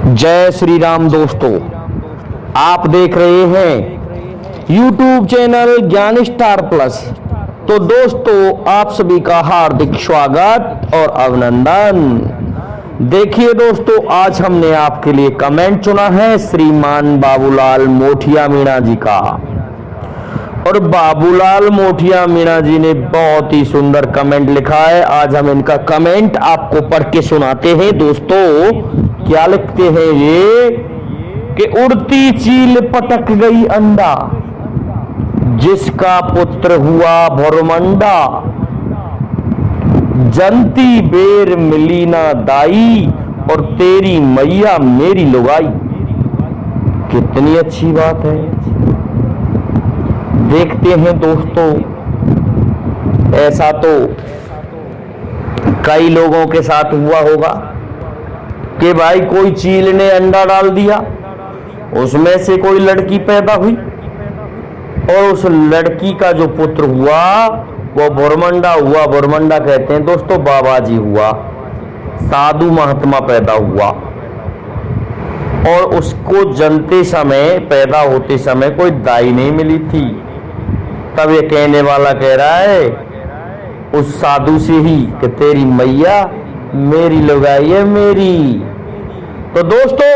जय श्री राम दोस्तों, आप देख रहे हैं YouTube चैनल ज्ञान स्टार प्लस। तो दोस्तों, आप सभी का हार्दिक स्वागत और अभिनंदन। देखिए दोस्तों, आज हमने आपके लिए कमेंट चुना है श्रीमान बाबूलाल मोठिया मीणा जी का। और बाबूलाल मोठिया मीणा जी ने बहुत ही सुंदर कमेंट लिखा है। आज हम इनका कमेंट आपको पढ़ के सुनाते हैं। दोस्तों, क्या लिखते हैं ये कि उड़ती चील पटक गई अंडा, जिसका पुत्र हुआ भोरमंडा, जनती बेर मिली ना दाई, और तेरी मैया मेरी लुगाई। कितनी अच्छी बात है। देखते हैं दोस्तों, ऐसा तो कई लोगों के साथ हुआ होगा कि भाई कोई चील ने अंडा डाल दिया, उसमें से कोई लड़की पैदा हुई और उस लड़की का जो पुत्र हुआ वो भोरमंडा हुआ। भोरमंडा कहते हैं दोस्तों बाबा जी हुआ, साधु महात्मा पैदा हुआ। और उसको जन्मते समय, पैदा होते समय कोई दाई नहीं मिली थी। तब ये कहने वाला कह रहा है उस साधु से ही कि तेरी मैया मेरी लुगाई है मेरी। तो दोस्तों,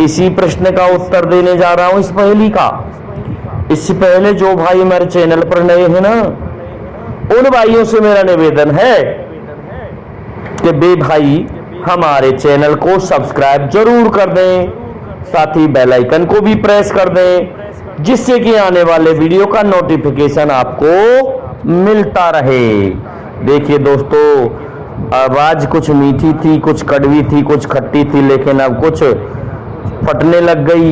इसी प्रश्न का उत्तर देने जा रहा हूं, इस पहेली का। इससे पहले जो भाई हमारे चैनल पर नए हैं ना, उन भाइयों से मेरा निवेदन है कि बे भाई हमारे चैनल को सब्सक्राइब जरूर कर दें, साथ ही बेल आइकन को भी प्रेस कर दें, जिससे कि आने वाले वीडियो का नोटिफिकेशन आपको मिलता रहे। देखिए दोस्तों, आवाज कुछ मीठी थी, कुछ कड़वी थी, कुछ खट्टी थी, लेकिन अब कुछ फटने लग गई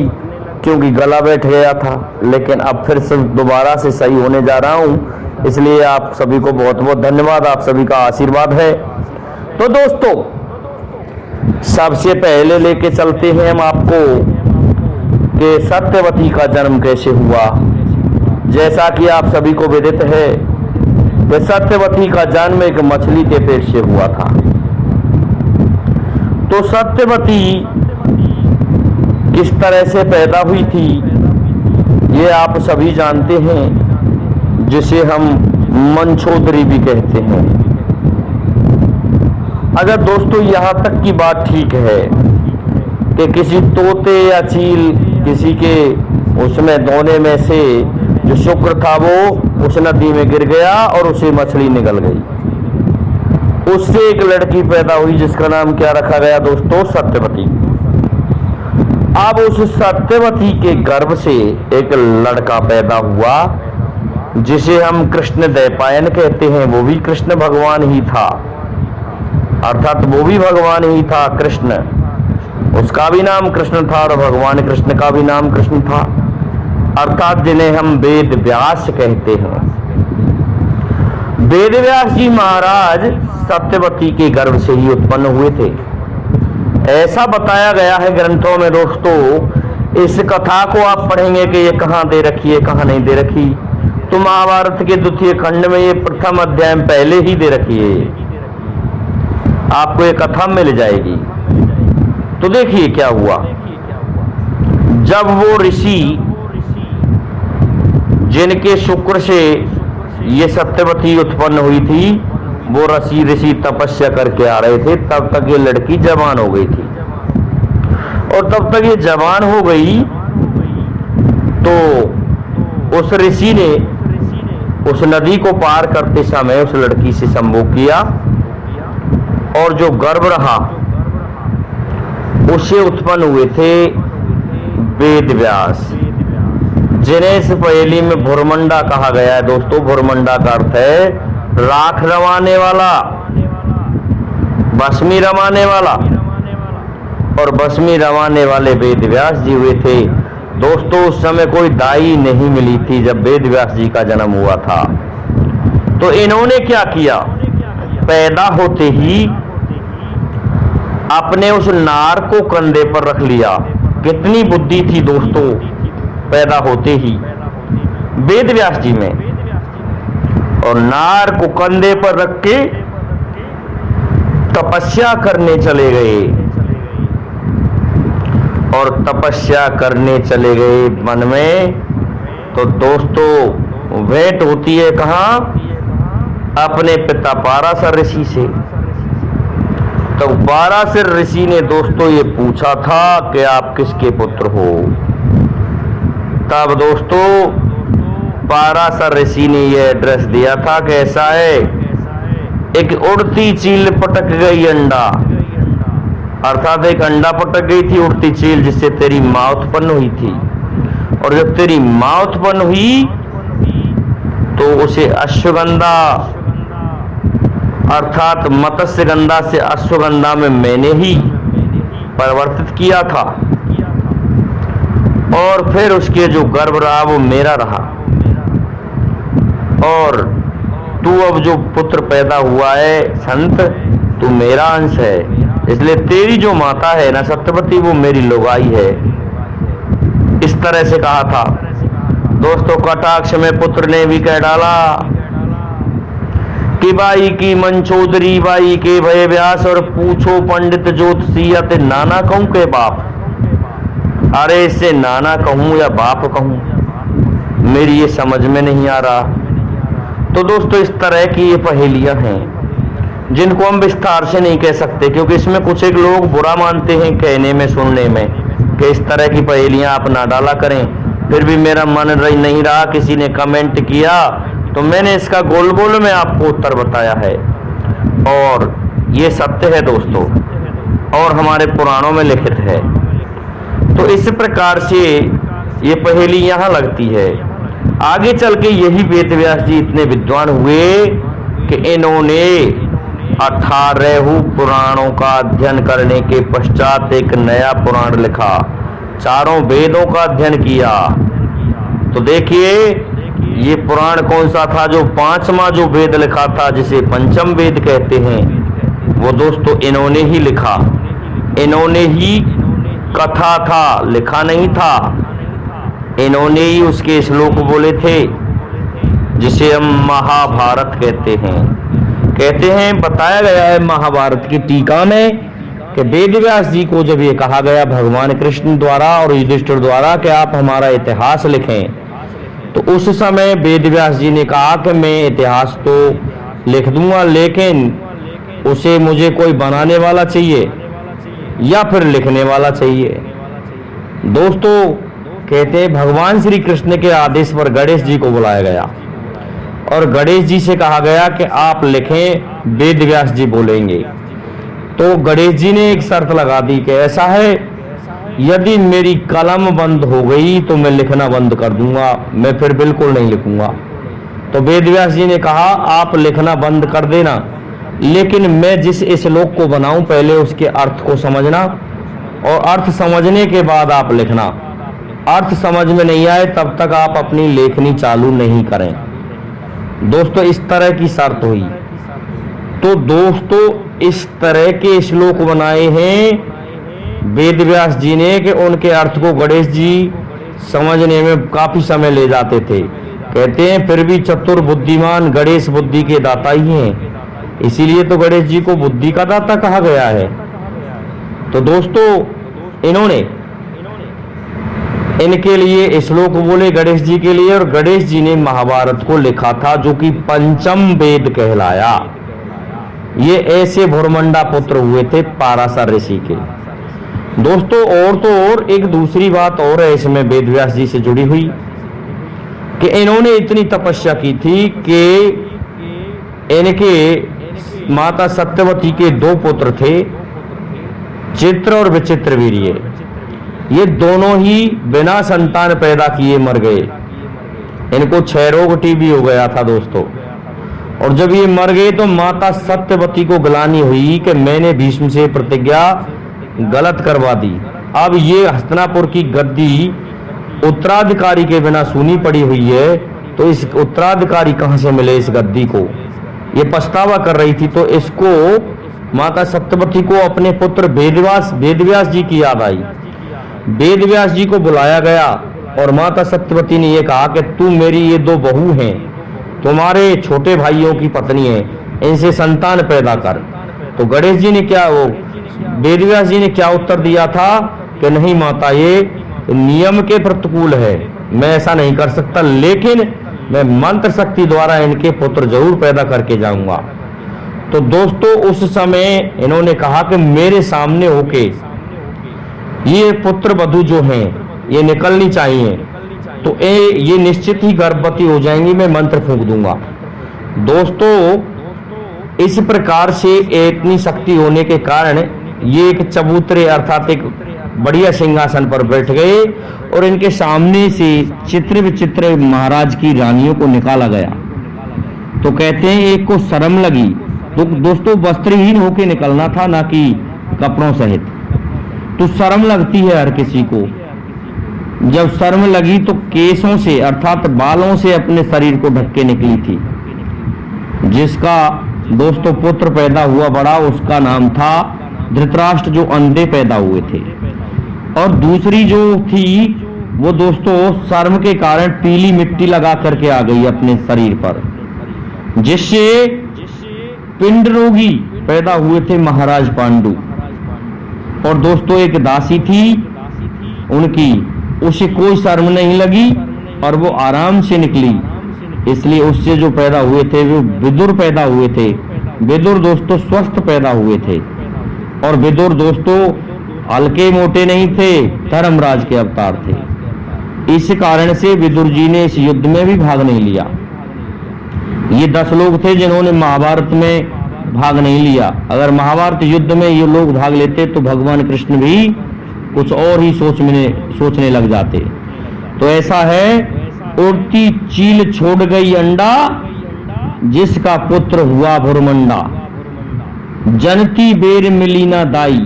क्योंकि गला बैठ गया था। लेकिन अब फिर से दोबारा से सही होने जा रहा हूं, इसलिए आप सभी को बहुत बहुत धन्यवाद, आप सभी का आशीर्वाद है। तो दोस्तों, सबसे पहले लेके चलते हैं हम आपको कि सत्यवती का जन्म कैसे हुआ। जैसा कि आप सभी को विदित है कि सत्यवती का जन्म एक मछली के पेट से हुआ था। तो सत्यवती किस तरह से पैदा हुई थी ये आप सभी जानते हैं, जिसे हम मंछोदरी भी कहते हैं। अगर दोस्तों यहां तक की बात ठीक है कि किसी तोते या चील, किसी के उसमें दोने में से जो शुक्र था वो उस नदी में गिर गया और उसे मछली निकल गई, उससे एक लड़की पैदा हुई जिसका नाम क्या रखा गया दोस्तों? सत्यवती। अब उस सत्यवती के गर्भ से एक लड़का पैदा हुआ जिसे हम कृष्ण द्वैपायन कहते हैं। वो भी कृष्ण भगवान ही था, अर्थात वो भी भगवान ही था कृष्ण। उसका भी नाम कृष्ण था और भगवान कृष्ण का भी नाम कृष्ण था, अर्थात जिन्हें हम वेद व्यास कहते हैं। वेद व्यास जी महाराज सत्यवती के गर्भ से ही उत्पन्न हुए थे, ऐसा बताया गया है ग्रंथों में। दोस्तों, इस कथा को आप पढ़ेंगे कि ये कहाँ दे रखी है, कहाँ नहीं दे रखी। तो महाभारत के द्वितीय खंड में ये प्रथम अध्याय पहले ही दे रखी है, आपको ये कथा मिल जाएगी। तो देखिए क्या हुआ। जब वो ऋषि जिनके शुक्र से ये सत्यवती उत्पन्न हुई थी, वो ऋषि तपस्या करके आ रहे थे, तब तक ये लड़की जवान हो गई थी। और तब तक ये जवान हो गई तो उस ऋषि ने उस नदी को पार करते समय उस लड़की से संभोग किया, और जो गर्भ रहा उससे उत्पन्न हुए थे वेद व्यास, जिन्हें इस पहेली में भोरमंडा कहा गया है। दोस्तों, भोरमंडा का अर्थ है राख रमाने वाला, भस्मी रमाने वाला, और भस्मी रमाने वाले वेद व्यास जी हुए थे। दोस्तों, उस समय कोई दाई नहीं मिली थी जब वेद व्यास जी का जन्म हुआ था। तो इन्होंने क्या किया, पैदा होते ही अपने उस नार को कंधे पर रख लिया। कितनी बुद्धि थी दोस्तों पैदा होते ही वेद व्यास जी में। और नार को कंधे पर रख के तपस्या करने चले गए। और तपस्या करने चले गए वन में। तो दोस्तों भेंट होती है कहाँ? अपने पिता पाराशर ऋषि से। तो पाराशर ऋषि ने दोस्तों ये पूछा था कि आप किसके पुत्र हो। तब दोस्तों पाराशर ऋषि ने यह एड्रेस दिया था कि ऐसा है, एक उड़ती चील पटक गई अंडा, अर्थात एक अंडा पटक गई थी उड़ती चील, जिससे तेरी माँ उत्पन्न हुई थी। और जब तेरी माँ उत्पन्न हुई तो उसे अश्वगंधा अर्थात मत्स्य गंधा से अश्वगंधा में मैंने ही परिवर्तित किया था, और फिर उसके जो गर्भ रहा वो मेरा रहा, और तू अब जो पुत्र पैदा हुआ है संत, तू मेरा अंश है, इसलिए तेरी जो माता है ना सत्यवती, वो मेरी लोगाई है। इस तरह से कहा था दोस्तों। कटाक्ष में पुत्र ने भी कह डाला कि बाई की मंचोदरी बाई के भय व्यास, और पूछो पंडित ज्योतिषी ते नाना कहूं के बाप। अरे इससे नाना कहूं या बाप कहूं, मेरी ये समझ में नहीं आ रहा। तो दोस्तों इस तरह की ये पहेलियां हैं जिनको हम विस्तार से नहीं कह सकते, क्योंकि इसमें कुछ एक लोग बुरा मानते हैं कहने में सुनने में कि इस तरह की पहेलियां आप ना डाला करें। फिर भी मेरा मन नहीं रहा, किसी ने कमेंट किया तो मैंने इसका गोल गोल में आपको उत्तर बताया है, और ये सत्य है दोस्तों, और हमारे पुराणों में लिखित है। तो इस प्रकार से ये पहेली यहाँ लगती है। आगे चल के यही वेद व्यास जी इतने विद्वान हुए कि इन्होंने 18 पुराणों का अध्ययन करने के पश्चात एक नया पुराण लिखा, चारों वेदों का अध्ययन किया। तो देखिए ये पुराण कौन सा था? जो 5वां जो वेद लिखा था, जिसे पंचम वेद कहते हैं, वो दोस्तों इन्होंने ही लिखा। इन्होंने ही कथा था, लिखा नहीं था। इन्होंने ही उसके श्लोक बोले थे, जिसे हम महाभारत कहते हैं। बताया गया है महाभारत की टीका में कि वेद व्यास जी को जब ये कहा गया भगवान कृष्ण द्वारा और युधिष्ठिर द्वारा कि आप हमारा इतिहास लिखें, तो उस समय वेद व्यास जी ने कहा कि मैं इतिहास तो लिख दूंगा, लेकिन उसे मुझे कोई बनाने वाला चाहिए या फिर लिखने वाला चाहिए। दोस्तों कहते हैं भगवान श्री कृष्ण के आदेश पर गणेश जी को बुलाया गया और गणेश जी से कहा गया कि आप लिखें, वेद व्यास जी बोलेंगे। तो गणेश जी ने एक शर्त लगा दी कि ऐसा है, यदि मेरी कलम बंद हो गई तो मैं लिखना बंद कर दूंगा, मैं फिर बिल्कुल नहीं लिखूंगा। तो वेद व्यास जी ने कहा आप लिखना बंद कर देना, लेकिन मैं जिस श्लोक को बनाऊं पहले उसके अर्थ को समझना, और अर्थ समझने के बाद आप लिखना। अर्थ समझ में नहीं आए तब तक आप अपनी लेखनी चालू नहीं करें। दोस्तों इस तरह की शर्त हुई। तो दोस्तों इस तरह के श्लोक बनाए हैं वेद व्यास जी ने कि उनके अर्थ को गणेश जी समझने में काफी समय ले जाते थे। कहते हैं फिर भी चतुर बुद्धिमान गणेश बुद्धि के दाता ही हैं, इसीलिए तो गणेश जी को बुद्धि का दाता कहा गया है। तो दोस्तों इन्होंने इनके लिए श्लोक बोले गणेश जी के लिए, और गणेश जी ने महाभारत को लिखा था, जो कि पंचम वेद कहलाया। ये ऐसे भुरमंडा पुत्र हुए थे पाराशर ऋषि के। दोस्तों और तो और एक दूसरी बात और है इसमें वेद व्यास जी से जुड़ी हुई, कि इन्होंने इतनी तपस्या की थी कि इनके माता सत्यवती के 2 पुत्र थे, चित्र और विचित्र वीर्य। ये दोनों ही बिना संतान पैदा किए मर गए। इनको क्षय रोग टीबी हो गया था दोस्तों। और जब ये मर गए तो माता सत्यवती को ग्लानि हुई कि मैंने भीष्म से प्रतिज्ञा गलत करवा दी। अब ये हस्तिनापुर की गद्दी उत्तराधिकारी के बिना सूनी पड़ी हुई है, तो इस उत्तराधिकारी कहां से मिले इस गद्दी को? ये पछतावा कर रही थी। तो इसको माता सत्यवती को अपने पुत्र वेद व्यास जी की याद आई। वेद व्यास जी को बुलाया गया और माता सत्यवती ने यह कहा कि तू मेरी ये 2 बहू हैं, तुम्हारे छोटे भाइयों की पत्नी है, इनसे संतान पैदा कर। तो गणेश जी ने क्या, वो वेद व्यास जी ने क्या उत्तर दिया था कि नहीं माता, ये नियम के प्रतिकूल है, मैं ऐसा नहीं कर सकता, लेकिन मैं मंत्र शक्ति द्वारा इनके पुत्र जरूर पैदा करके जाऊंगा। तो दोस्तों उस समय इन्होंने कहा कि मेरे सामने होके ये पुत्र वधू जो हैं ये निकलनी चाहिए, तो ये निश्चित ही गर्भवती हो जाएंगी, मैं मंत्र फूंक दूंगा। दोस्तों इस प्रकार से इतनी शक्ति होने के कारण ये एक चबूतरे अर्थात एक बढ़िया सिंहासन पर बैठ गए और इनके सामने से चित्र विचित्र महाराज की रानियों को निकाला गया। तो कहते हैं एक को शर्म लगी, तो दोस्तों वस्त्रहीन होके निकलना था, ना कि कपड़ों सहित। तो शर्म लगती है हर किसी को, जब शर्म लगी तो केसों से अर्थात बालों से अपने शरीर को ढक के निकली थी। जिसका दोस्तों पुत्र पैदा हुआ बड़ा, उसका नाम था धृतराष्ट्र, जो अंधे पैदा हुए थे। और दूसरी जो थी वो दोस्तों शर्म के कारण पीली मिट्टी लगा करके आ गई अपने शरीर पर, जिससे पिंड रोगी पैदा हुए थे महाराज पांडु। और दोस्तों एक दासी थी उनकी, उसे कोई शर्म नहीं लगी और वो आराम से निकली, इसलिए उससे जो पैदा हुए थे वो विदुर पैदा हुए थे। विदुर दोस्तों स्वस्थ पैदा हुए थे, और विदुर दोस्तों हल्के मोटे नहीं थे, धर्मराज के अवतार थे। इस कारण से विदुर जी ने इस युद्ध में भी भाग नहीं लिया। ये 10 लोग थे जिन्होंने महाभारत में भाग नहीं लिया। अगर महाभारत युद्ध में ये लोग भाग लेते तो भगवान कृष्ण भी कुछ और ही सोचने लग जाते। तो ऐसा है, उड़ती चील छोड़ गई अंडा, जिसका पुत्र हुआ भुरमंडा। जनती बेर मिली ना दाई,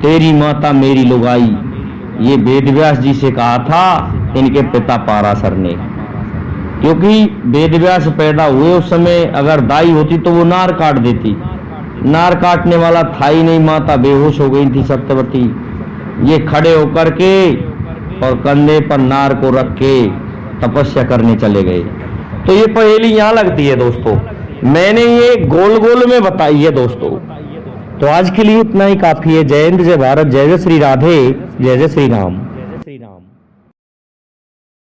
तेरी माता मेरी लुगाई। ये वेदव्यास जी से कहा था इनके पिता पाराशर ने, क्योंकि वेदव्यास पैदा हुए उस समय अगर दाई होती तो वो नार काट देती। नार काटने वाला था ही नहीं, माता बेहोश हो गई थी सत्यवती। ये खड़े होकर के और कंधे पर नार को रख के तपस्या करने चले गए। तो ये पहेली यहाँ लगती है दोस्तों, मैंने ये गोल गोल में बताई है दोस्तों। तो आज के लिए इतना ही काफी है। जय हिंद, जय भारत, जय जय श्री राधे, जय जय श्री राम।